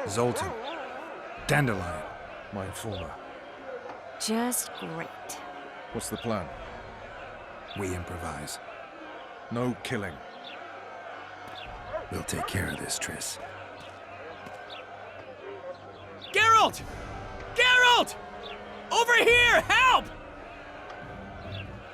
Zoltan. Dandelion, my informer. Just great. What's the plan? We improvise. No killing. We'll take care of this, Triss. Geralt! Geralt! Over here! Help!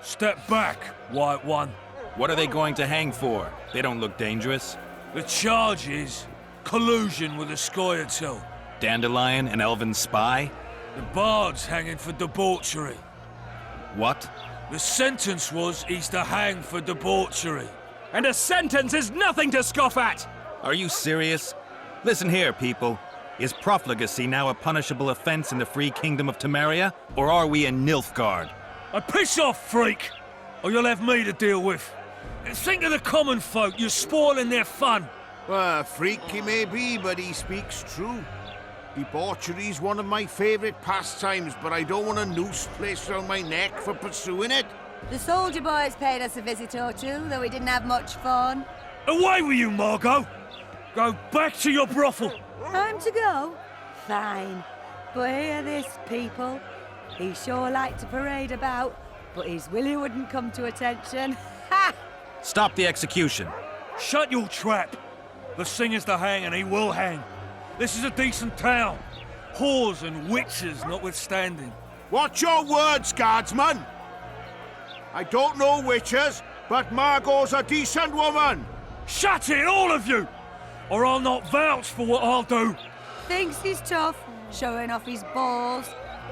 Step back, White One. What are they going to hang for? They don't look dangerous. The charge is collusion with the Scoia'tael. Dandelion, an elven spy? The bard's hanging for debauchery. What? The sentence was he's to hang for debauchery. And a sentence is nothing to scoff at! Are you serious? Listen here, people. Is profligacy now a punishable offense in the free kingdom of Temeria? Or are we in Nilfgaard? Piss off, freak! Or you'll have me to deal with. Think of the common folk, you're spoiling their fun. Freak he may be, but he speaks true. Debauchery's one of my favourite pastimes, but I don't want a noose placed around my neck for pursuing it. The soldier boys paid us a visit or two, though we didn't have much fun. Away with you, Margot! Go back to your brothel. Time to go? Fine. But hear this, people. He sure liked to parade about, but his willy wouldn't come to attention. Ha! Stop the execution. Shut your trap. The singer's to hang, and he will hang. This is a decent town. Whores and witches notwithstanding. Watch your words, guardsman! I don't know witches, but Margot's a decent woman! Shut it, all of you! Or I'll not vouch for what I'll do. Thinks he's tough, showing off his balls.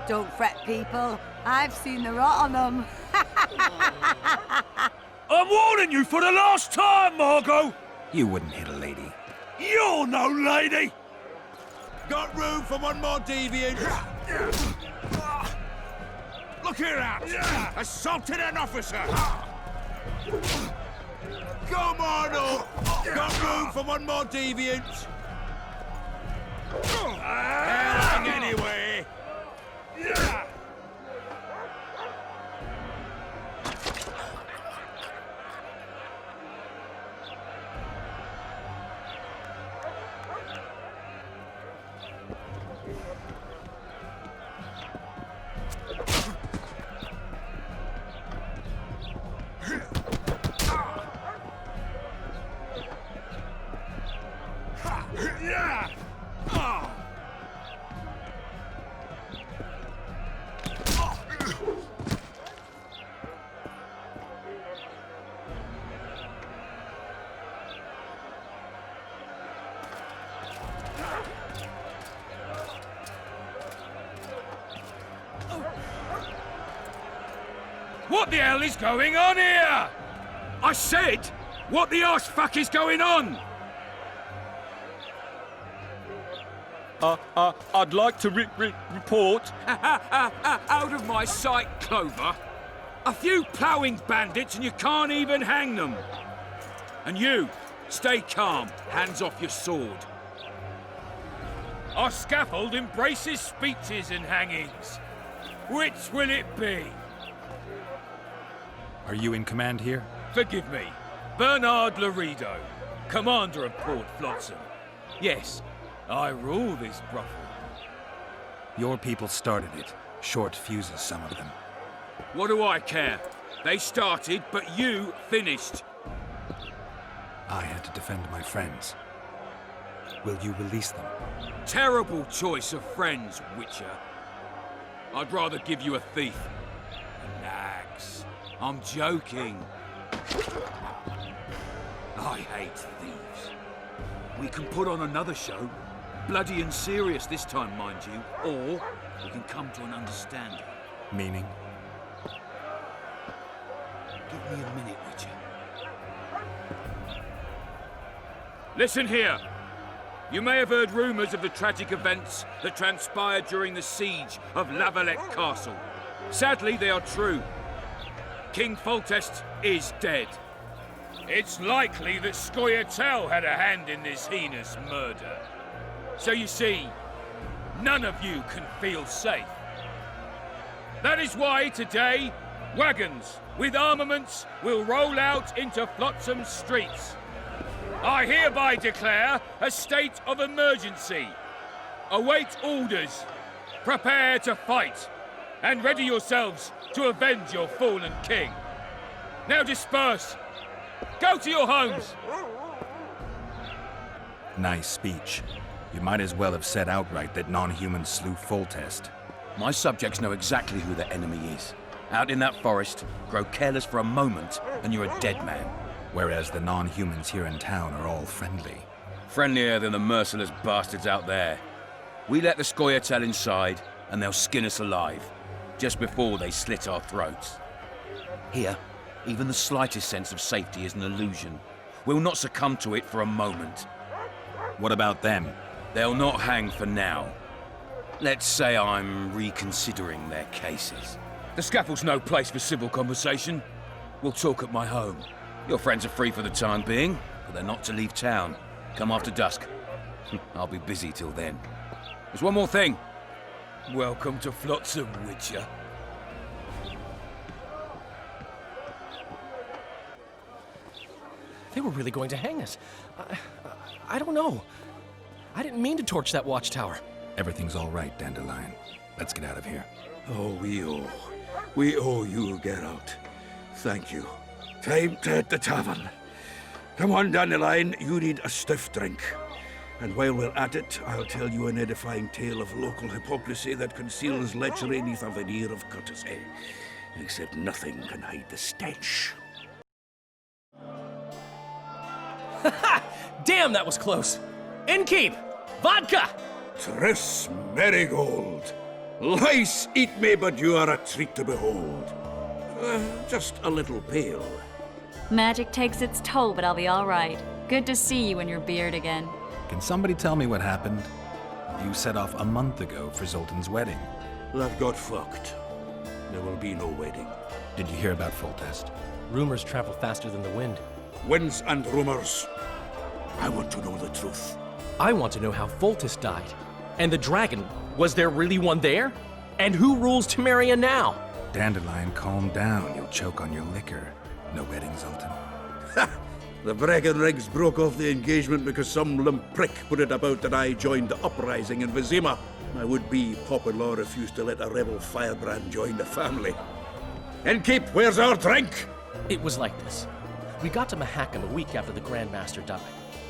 Don't fret, people. I've seen the rot on them. I'm warning you for the last time, Margot! You wouldn't hit a lady. You're no lady! Got room for one more deviant? Look here out! Assaulted an officer! Come on up! Got room for one more deviant? Hang anyway! What the hell is going on here? I said, what the arse fuck is going on? I'd like to report. Out of my sight, Clover. A few ploughing bandits and you can't even hang them. And you, stay calm, hands off your sword. Our scaffold embraces speeches and hangings. Which will it be? Are you in command here? Forgive me, Bernard Laredo, commander of Port Flotsam. Yes, I rule this brothel. Your people started it. Short fuses, some of them. What do I care? They started, but you finished. I had to defend my friends. Will you release them? Terrible choice of friends, Witcher. I'd rather give you a thief. Relax. I'm joking. I hate thieves. We can put on another show. Bloody and serious this time, mind you. Or we can come to an understanding. Meaning? Give me a minute, Witcher. Listen here. You may have heard rumours of the tragic events that transpired during the siege of Lavalette Castle. Sadly, they are true. King Foltest is dead. It's likely that Scoia'tael had a hand in this heinous murder. So you see, none of you can feel safe. That is why today, wagons with armaments will roll out into Flotsam's streets. I hereby declare a state of emergency. await orders. Prepare to fight, and ready yourselves to avenge your fallen king. Now disperse. Go to your homes. Nice speech. You might as well have said outright that non-humans slew Foltest. My subjects know exactly who the enemy is. Out in that forest, grow careless for a moment, and you're a dead man. Whereas the non-humans here in town are all friendly. Friendlier than the merciless bastards out there. We let the Scoia'tael inside, and they'll skin us alive, just before they slit our throats. Here, even the slightest sense of safety is an illusion. We'll not succumb to it for a moment. What about them? They'll not hang for now. Let's say I'm reconsidering their cases. The scaffold's no place for civil conversation. We'll talk at my home. Your friends are free for the time being, but they're not to leave town. Come after dusk. I'll be busy till then. There's one more thing. Welcome to Flotsam, Witcher. They were really going to hang us. I don't know. I didn't mean to torch that watchtower. Everything's all right, Dandelion. Let's get out of here. Oh, we owe you, Geralt. Thank you. Time to hit the tavern. Come on, Dandelion, you need a stiff drink. And while we're at it, I'll tell you an edifying tale of local hypocrisy that conceals lechery neath a veneer of courtesy. Except nothing can hide the stench. Damn, that was close. Innkeep! Vodka! Tris Marigold. Lice eat me, but you are a treat to behold. Just a little pale. Magic takes its toll, but I'll be all right. Good to see you and your beard again. Can somebody tell me what happened? You set off a month ago for Zoltan's wedding. That got fucked. There will be no wedding. Did you hear about Foltest? Rumors travel faster than the wind. Winds and rumors. I want to know the truth. I want to know how Foltest died. And the dragon, was there really one there? And who rules Temeria now? Dandelion, calm down. You'll choke on your liquor. No wedding, Zoltan. The Breckenrigs broke off the engagement because some limp prick put it about that I joined the uprising in Vizima. My would-be pop-in-law refused to let a rebel firebrand join the family. Innkeep, where's our drink? It was like this. We got to Mahakam a week after the Grand Master died.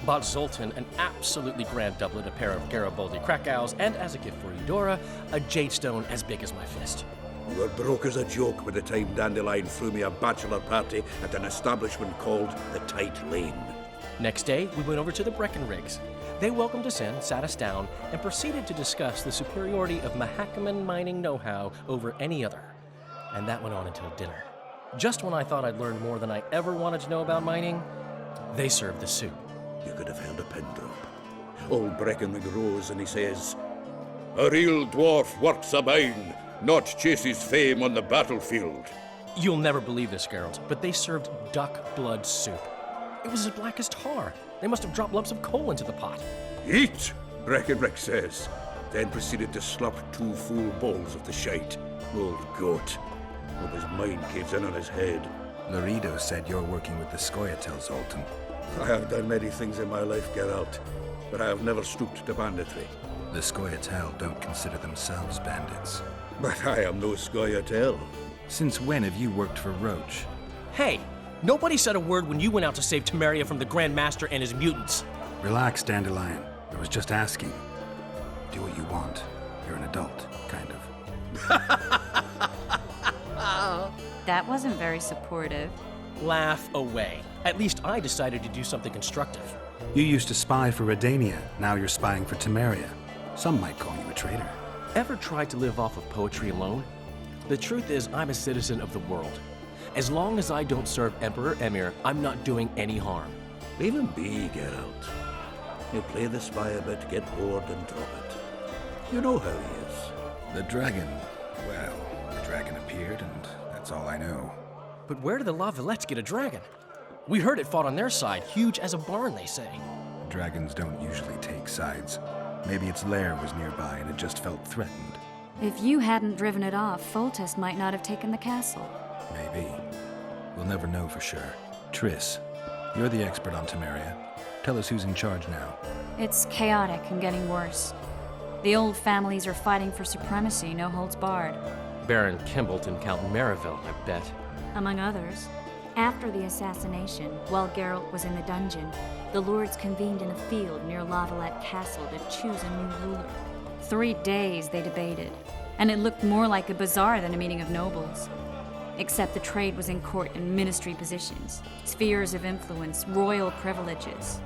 Bought Zoltan an absolutely grand doublet, a pair of Garibaldi Krakows, and as a gift for Eudora, a jade stone as big as my fist. You were broke as a joke by the time Dandelion threw me a bachelor party at an establishment called the Tight Lane. Next day, we went over to the Breckenrigs. They welcomed us in, sat us down, and proceeded to discuss the superiority of Mahakaman mining know-how over any other. And that went on until dinner. Just when I thought I'd learned more than I ever wanted to know about mining, they served the soup. You could have held a pin drop. Old Breckenrig rose and he says, "A real dwarf works a mine, not chases fame on the battlefield." You'll never believe this, Geralt, but they served duck blood soup. It was as black as tar. They must have dropped lumps of coal into the pot. "Eat," Breckenrig says, then proceeded to slurp 2 full bowls of the shite. Old goat. Hope his mind caves in on his head. Laredo said you're working with the Scoia'tael, Zoltan. I have done many things in my life, Geralt, but I have never stooped to banditry. The Scoia'tael don't consider themselves bandits. But I am no Scoia'tael. Since when have you worked for Roach? Hey, nobody said a word when you went out to save Temeria from the Grand Master and his mutants. Relax, Dandelion. I was just asking. Do what you want. You're an adult, kind of. That wasn't very supportive. Laugh away. At least I decided to do something constructive. You used to spy for Redania. Now you're spying for Temeria. Some might call you a traitor. Ever tried to live off of poetry alone? The truth is, I'm a citizen of the world. As long as I don't serve Emperor Emir, I'm not doing any harm. Leave him be, Geralt. He'll play the spy a bit, get bored, and drop it. You know how he is. The dragon. Well, the dragon appeared, and that's all I know. But where did the La Villettes get a dragon? We heard it fought on their side, huge as a barn, they say. Dragons don't usually take sides. Maybe its lair was nearby and it just felt threatened. If you hadn't driven it off, Foltest might not have taken the castle. Maybe. We'll never know for sure. Triss, you're the expert on Temeria. Tell us who's in charge now. It's chaotic and getting worse. The old families are fighting for supremacy, no holds barred. Baron Kimbolt and Count Merivale, I bet. Among others. After the assassination, while Geralt was in the dungeon, the lords convened in a field near Lavalette Castle to choose a new ruler. 3 days they debated, and it looked more like a bazaar than a meeting of nobles. Except the trade was in court and ministry positions, spheres of influence, royal privileges.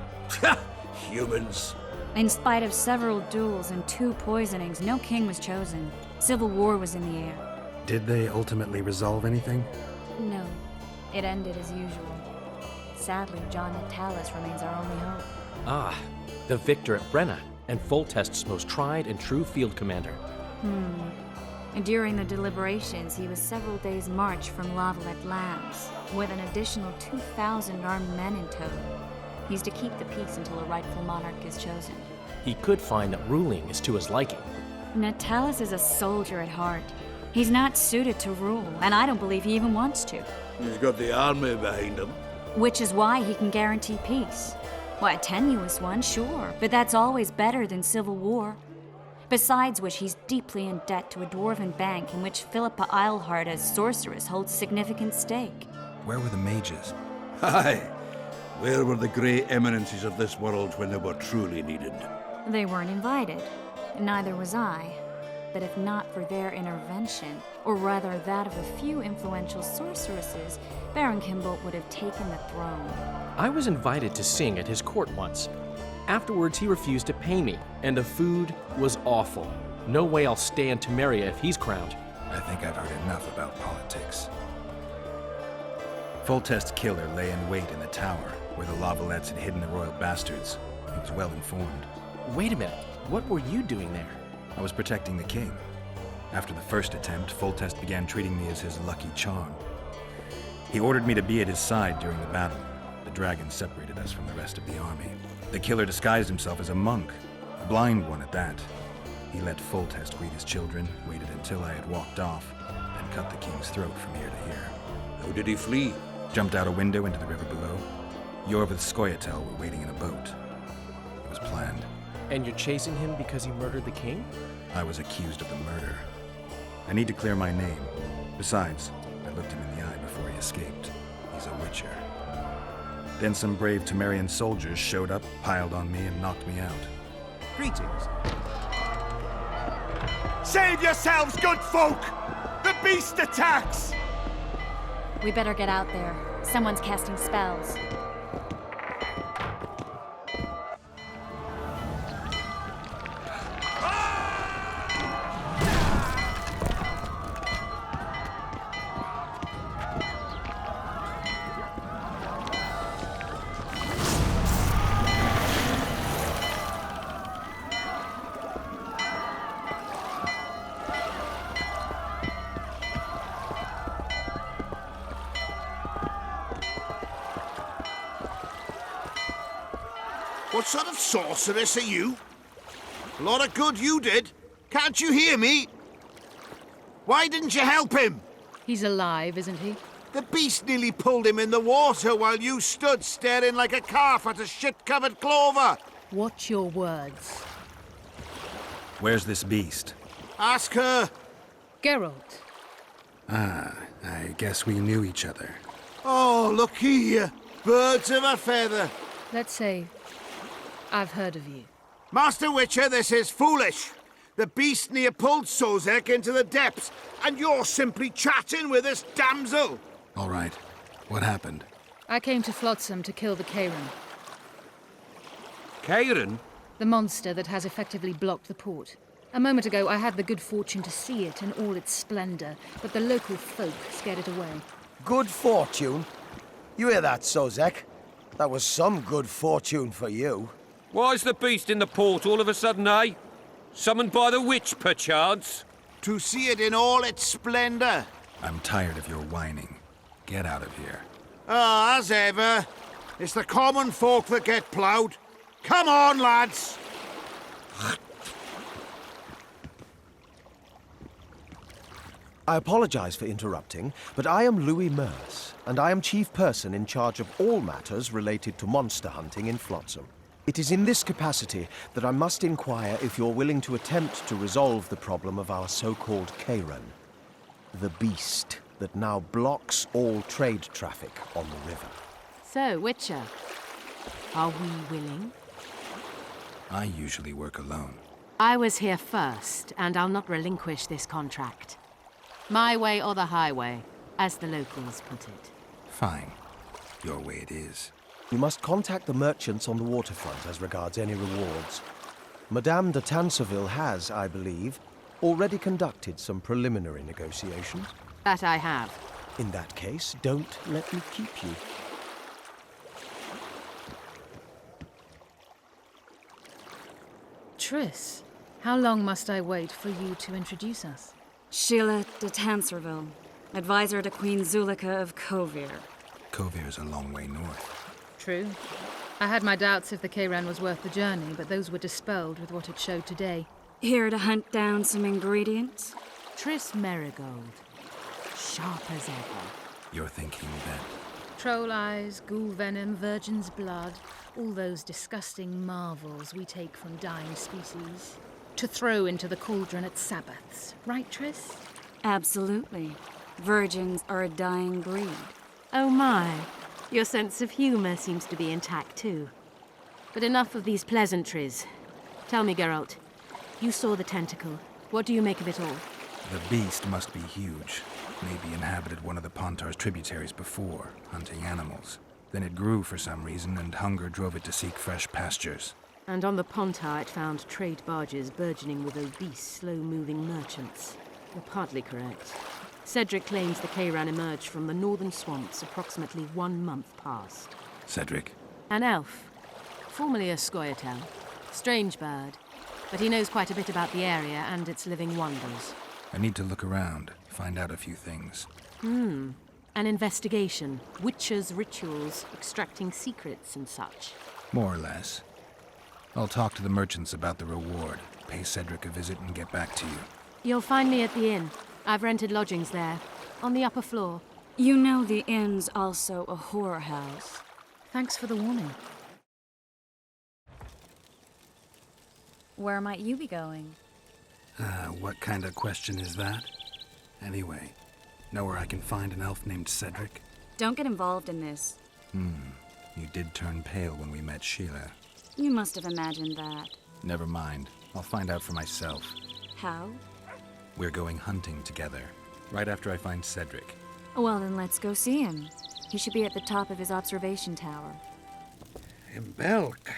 Humans. In spite of several duels and 2 poisonings, no king was chosen. Civil war was in the air. Did they ultimately resolve anything? No, it ended as usual. Sadly, John Natalis remains our only hope. Ah, the victor at Brenna, and Foltest's most tried and true field commander. And during the deliberations, he was several days' march from Lavalette Lands, with an additional 2,000 armed men in tow. He's to keep the peace until a rightful monarch is chosen. He could find that ruling is to his liking. Natalis is a soldier at heart. He's not suited to rule, and I don't believe he even wants to. He's got the army behind him. Which is why he can guarantee peace. Well, a tenuous one, sure, but that's always better than civil war. Besides which, he's deeply in debt to a dwarven bank in which Philippa Eilhart, as sorceress, holds significant stake. Where were the mages? Aye. Where were the grey eminences of this world when they were truly needed? They weren't invited. Neither was I. But if not for their intervention, or rather that of a few influential sorceresses, Baron Kimbolt would have taken the throne. I was invited to sing at his court once. Afterwards, he refused to pay me, and the food was awful. No way I'll stay in Temeria if he's crowned. I think I've heard enough about politics. Foltest's killer lay in wait in the tower, where the Lavalettes had hidden the royal bastards. He was well informed. Wait a minute, what were you doing there? I was protecting the king. After the first attempt, Foltest began treating me as his lucky charm. He ordered me to be at his side during the battle. The dragon separated us from the rest of the army. The killer disguised himself as a monk, a blind one at that. He let Foltest greet his children, waited until I had walked off, and cut the king's throat from ear to ear. How did he flee? Jumped out a window into the river below. Yorv with Skoyatel were waiting in a boat. It was planned. And you're chasing him because he murdered the king? I was accused of the murder. I need to clear my name. Besides, I looked him in the eye before he escaped. He's a witcher. Then some brave Temerian soldiers showed up, piled on me, and knocked me out. Greetings. Save yourselves, good folk! The beast attacks! We better get out there. Someone's casting spells. What sort of sorceress are you? A lot of good you did. Can't you hear me? Why didn't you help him? He's alive, isn't he? The beast nearly pulled him in the water while you stood staring like a calf at a shit-covered clover. Watch your words. Where's this beast? Ask her. Geralt. Ah, I guess we knew each other. Oh, look here. Birds of a feather. Let's say I've heard of you. Master Witcher, this is foolish. The beast near pulled Sozek into the depths, and you're simply chatting with this damsel. All right. What happened? I came to Flotsam to kill the Kayran, Kayran? the monster that has effectively blocked the port. A moment ago, I had the good fortune to see it in all its splendor, but the local folk scared it away. Good fortune? You hear that, Sozek? That was some good fortune for you. Why's the beast in the port all of a sudden, eh? Summoned by the witch, perchance? To see it in all its splendor. I'm tired of your whining. Get out of here. Ah, as ever. It's the common folk that get ploughed. Come on, lads! I apologize for interrupting, but I am Louis Merce, and I am chief person in charge of all matters related to monster hunting in Flotsam. It is in this capacity that I must inquire if you're willing to attempt to resolve the problem of our so-called Kayran, the beast that now blocks all trade traffic on the river. So, Witcher, are we willing? I usually work alone. I was here first, and I'll not relinquish this contract. My way or the highway, as the locals put it. Fine. Your way it is. You must contact the merchants on the waterfront as regards any rewards. Madame de Tanseville has, I believe, already conducted some preliminary negotiations. That I have. In that case, don't let me keep you. Triss, how long must I wait for you to introduce us? Sheila de Tanserville, advisor to Queen Zulika of Kovir. Kovir's a long way north. True. I had my doubts if the Kayran was worth the journey, but those were dispelled with what it showed today. Here to hunt down some ingredients? Triss Marigold. Sharp as ever. You're thinking that... Troll eyes, ghoul venom, virgin's blood, all those disgusting marvels we take from dying species. To throw into the cauldron at Sabbaths. Right, Triss? Absolutely. Virgins are a dying breed. Oh my. Your sense of humor seems to be intact too. But enough of these pleasantries. Tell me, Geralt. You saw the tentacle. What do you make of it all? The beast must be huge. Maybe inhabited one of the Pontar's tributaries before, hunting animals. Then it grew for some reason, and hunger drove it to seek fresh pastures. And on the Pontar it found trade barges burgeoning with obese, slow-moving merchants. You're partly correct. Cedric claims the Kayran emerged from the northern swamps approximately 1 month past. Cedric? An elf. Formerly a Scoia'tael. Strange bird. But he knows quite a bit about the area and its living wonders. I need to look around, find out a few things. An investigation. Witchers' rituals, extracting secrets and such. More or less. I'll talk to the merchants about the reward, pay Cedric a visit and get back to you. You'll find me at the inn. I've rented lodgings there, on the upper floor. You know the inn's also a horror house. Thanks for the warning. Where might you be going? What kind of question is that? Anyway, know where I can find an elf named Cedric? Don't get involved in this. You did turn pale when we met Sheila. You must have imagined that. Never mind. I'll find out for myself. How? We're going hunting together, right after I find Cedric. Well, then let's go see him. He should be at the top of his observation tower. In Belk.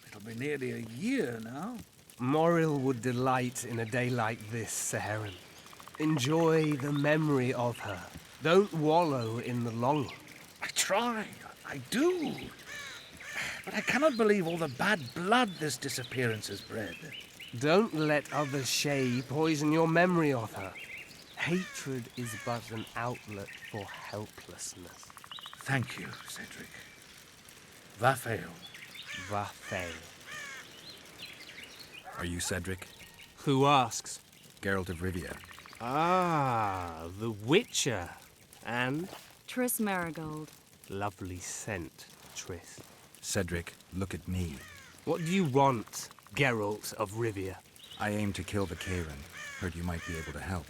It'll be nearly a year now. Moril would delight in a day like this, Seherin. Enjoy the memory of her. Don't wallow in the longing. I try. I do. But I cannot believe all the bad blood this disappearance has bred. Don't let others' shade poison your memory of her. Hatred is but an outlet for helplessness. Thank you, Cedric. Vafail. Vafail. Are you Cedric? Who asks? Geralt of Rivia. Ah, the Witcher. And? Triss Marigold. Lovely scent, Triss. Cedric, look at me. What do you want, Geralt of Rivia? I aim to kill the Kayran. Heard you might be able to help.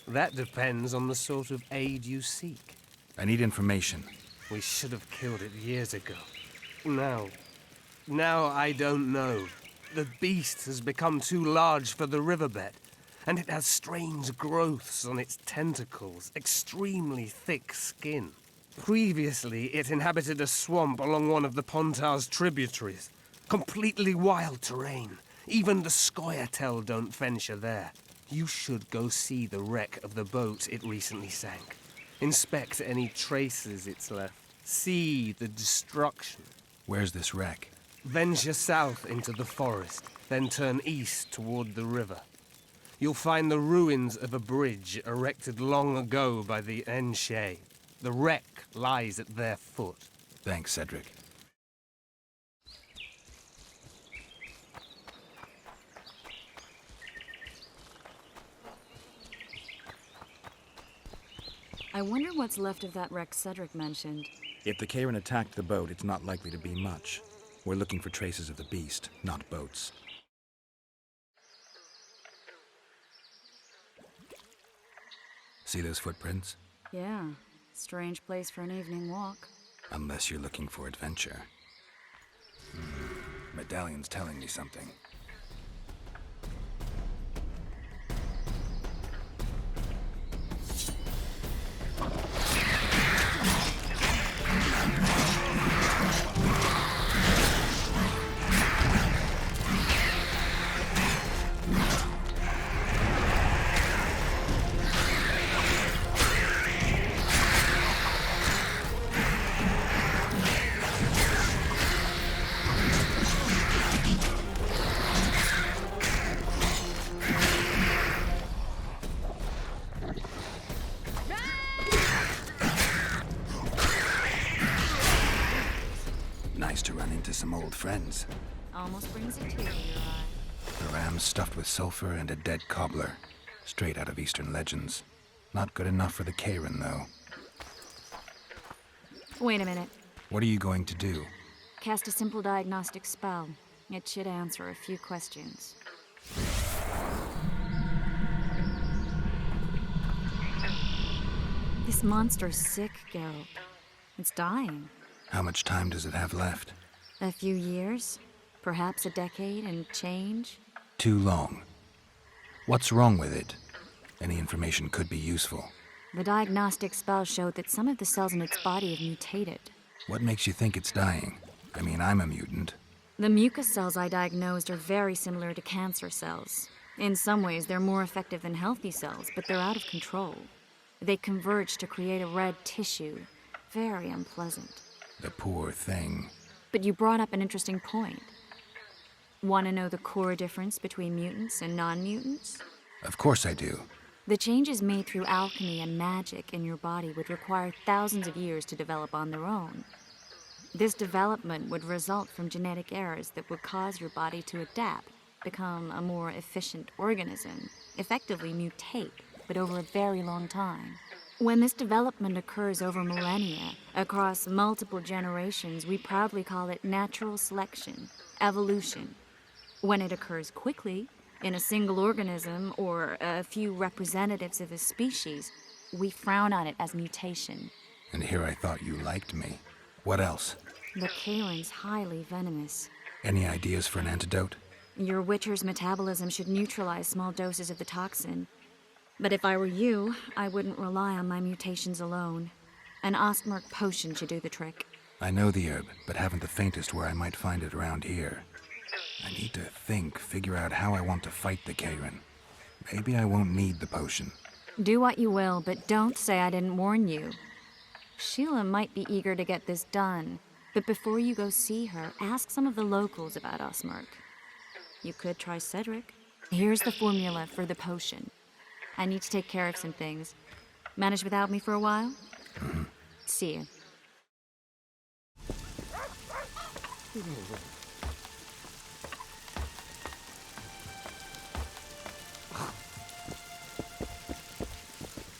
That depends on the sort of aid you seek. I need information. We should have killed it years ago. Now I don't know. The beast has become too large for the riverbed, and it has strange growths on its tentacles, extremely thick skin. Previously, it inhabited a swamp along one of the Pontar's tributaries. Completely wild terrain. Even the Scoia'tael don't venture there. You should go see the wreck of the boat it recently sank. Inspect any traces it's left. See the destruction. Where's this wreck? Venture south into the forest, then turn east toward the river. You'll find the ruins of a bridge erected long ago by the Enshe. The wreck lies at their foot. Thanks, Cedric. I wonder what's left of that wreck Cedric mentioned. If the Kayran attacked the boat, it's not likely to be much. We're looking for traces of the beast, not boats. See those footprints? Yeah, strange place for an evening walk. Unless you're looking for adventure. Medallion's telling me something. Nice to run into some old friends. Almost brings a tear to your eye. A ram stuffed with sulfur and a dead cobbler. Straight out of Eastern legends. Not good enough for the Kayran, though. Wait a minute. What are you going to do? Cast a simple diagnostic spell. It should answer a few questions. This monster's sick, Geralt. It's dying. How much time does it have left? A few years? Perhaps a decade and change? Too long. What's wrong with it? Any information could be useful. The diagnostic spell showed that some of the cells in its body have mutated. What makes you think it's dying? I mean, I'm a mutant. The mucus cells I diagnosed are very similar to cancer cells. In some ways, they're more effective than healthy cells, but they're out of control. They converge to create a red tissue. Very unpleasant. The poor thing. But you brought up an interesting point. Want to know the core difference between mutants and non-mutants? Of course I do. The changes made through alchemy and magic in your body would require thousands of years to develop on their own. This development would result from genetic errors that would cause your body to adapt, become a more efficient organism, effectively mutate, but over a very long time. When this development occurs over millennia, across multiple generations, we proudly call it natural selection, evolution. When it occurs quickly, in a single organism or a few representatives of a species, we frown on it as mutation. And here I thought you liked me. What else? The Kayran's highly venomous. Any ideas for an antidote? Your Witcher's metabolism should neutralize small doses of the toxin. But if I were you, I wouldn't rely on my mutations alone. An Ostmark potion should do the trick. I know the herb, but haven't the faintest where I might find it around here. I need to figure out how I want to fight the Kayran. Maybe I won't need the potion. Do what you will, but don't say I didn't warn you. Sheila might be eager to get this done, but before you go see her, ask some of the locals about Ostmark. You could try Cedric. Here's the formula for the potion. I need to take care of some things. Manage without me for a while? Mm-hmm. See you.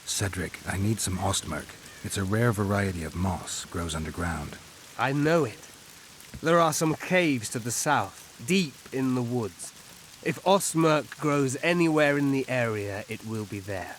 Cedric, I need some Ostmark. It's a rare variety of moss, grows underground. I know it. There are some caves to the south, deep in the woods. If Ostmark grows anywhere in the area, it will be there.